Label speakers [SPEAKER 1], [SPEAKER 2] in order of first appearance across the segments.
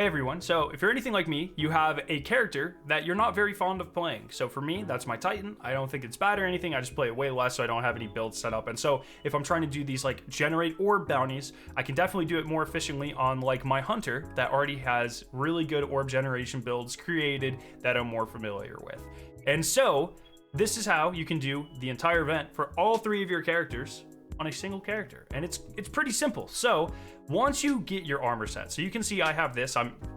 [SPEAKER 1] Hey everyone, so if you're anything like me, you have a character that you're not very fond of playing. So for me, that's my Titan. I don't think it's bad or anything, I just play it way less so I don't have any builds set up. And so if I'm trying to do these like generate orb bounties, I can definitely do it more efficiently on like my Hunter that already has really good orb generation builds created that I'm more familiar with. And so this is how you can do the entire event for all three of your characters on a single character, and it's pretty simple. So once you get your armor set, so you can see I have this,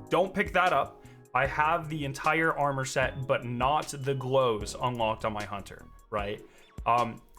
[SPEAKER 1] don't pick that up, I have the entire armor set but not the glows unlocked on my Hunter, right?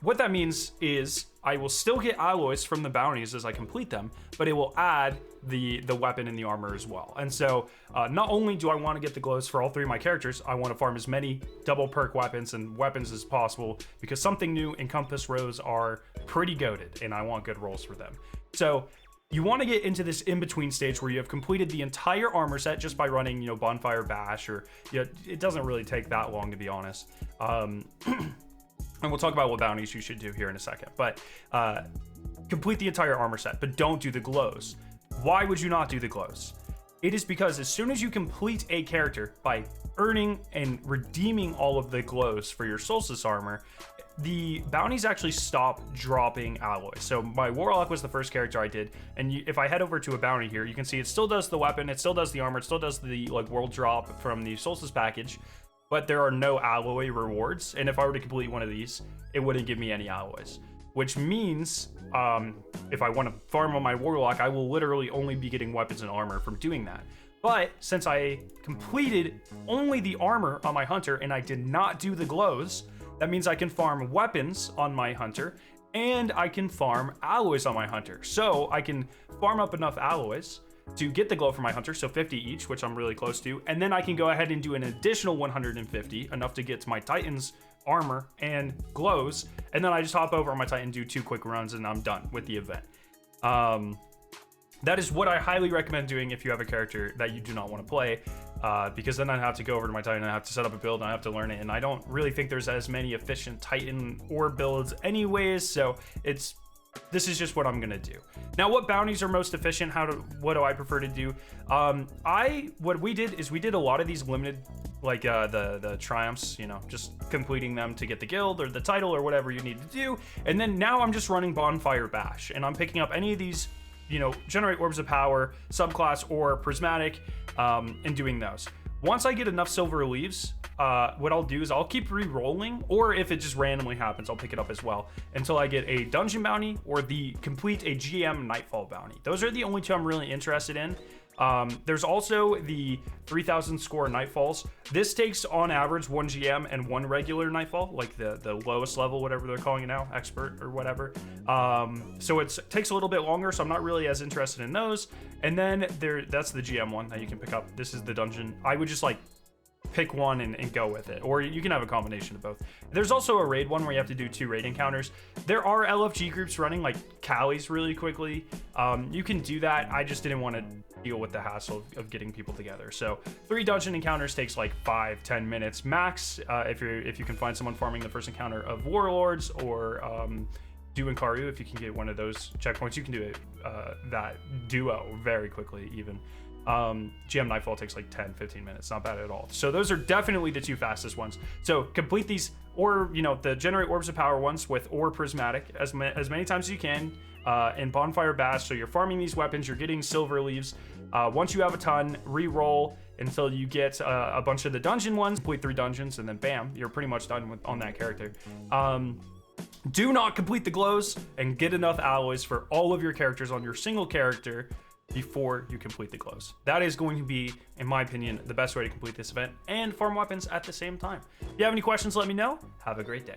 [SPEAKER 1] What that means is I will still get alloys from the bounties as I complete them, but it will add the weapon and the armor as well. And so not only do I want to get the glows for all three of my characters, I want to farm as many double perk weapons and weapons as possible because something new and compass rows are pretty goated and I want good rolls for them. So you want to get into this in-between stage where you have completed the entire armor set just by running, Bonfire Bash, or it doesn't really take that long, to be honest. And we'll talk about what bounties you should do here in a second. But complete the entire armor set, but don't do the glows. Why would you not do the glows? It is because as soon as you complete a character by earning and redeeming all of the glows for your Solstice armor, the bounties actually stop dropping alloys. So my Warlock was the first character I did, and if I head over to a bounty here, you can see it still does the weapon, it still does the armor, it still does the world drop from the Solstice package, but there are no alloy rewards. And if I were to complete one of these, it wouldn't give me any alloys, which means if I want to farm on my Warlock, I will literally only be getting weapons and armor from doing that. But since I completed only the armor on my Hunter and I did not do the glows, that means I can farm weapons on my Hunter and I can farm alloys on my Hunter. So I can farm up enough alloys to get the glow for my Hunter, so 50 each, which I'm really close to, and then I can go ahead and do an additional 150, enough to get to my Titan's armor and glows, and then I just hop over on my Titan, do 2 quick runs, and I'm done with the event. That is what I highly recommend doing if you have a character that you do not want to play, because then I have to go over to my Titan, I have to set up a build, and I have to learn it, and I don't really think there's as many efficient Titan orb builds anyways, so this is just what I'm gonna do. Now, what bounties are most efficient? What do I prefer to do? What we did is we did a lot of these limited, like the triumphs, just completing them to get the guild or the title or whatever you need to do. And then now I'm just running Bonfire Bash, and I'm picking up any of these, generate orbs of power, subclass, or prismatic, and doing those. Once I get enough silver leaves, what I'll do is I'll keep re-rolling, or if it just randomly happens, I'll pick it up as well until I get a dungeon bounty or complete a GM Nightfall bounty. Those are the only two I'm really interested in. There's also the 3000 score Nightfalls. This takes on average 1 GM and 1 regular Nightfall, like the lowest level, whatever they're calling it now, expert or whatever. So it takes a little bit longer, so I'm not really as interested in those. And then that's the GM one that you can pick up. This is the dungeon. I would just pick one and go with it, or you can have a combination of both. There's also a raid one where you have to do 2 raid encounters. There are LFG groups running like Callie's really quickly. You can do that. I just didn't want to deal with the hassle of getting people together. So 3 dungeon encounters takes like 5-10 minutes max, if you can find someone farming the first encounter of warlords, or doing Karu. If you can get one of those checkpoints, you can do it that duo very quickly even. GM Nightfall takes like 10-15 minutes, not bad at all. So those are definitely the 2 fastest ones. So complete these, or the generate orbs of power ones with or prismatic as many times as you can in Bonfire Bash. So you're farming these weapons, you're getting silver leaves. Once you have a ton, re-roll until you get a bunch of the dungeon ones, complete 3 dungeons, and then bam, you're pretty much done on that character. Do not complete the glows and get enough alloys for all of your characters on your single character before you complete the glows. That is going to be, in my opinion, the best way to complete this event and farm weapons at the same time. If you have any questions, let me know. Have a great day.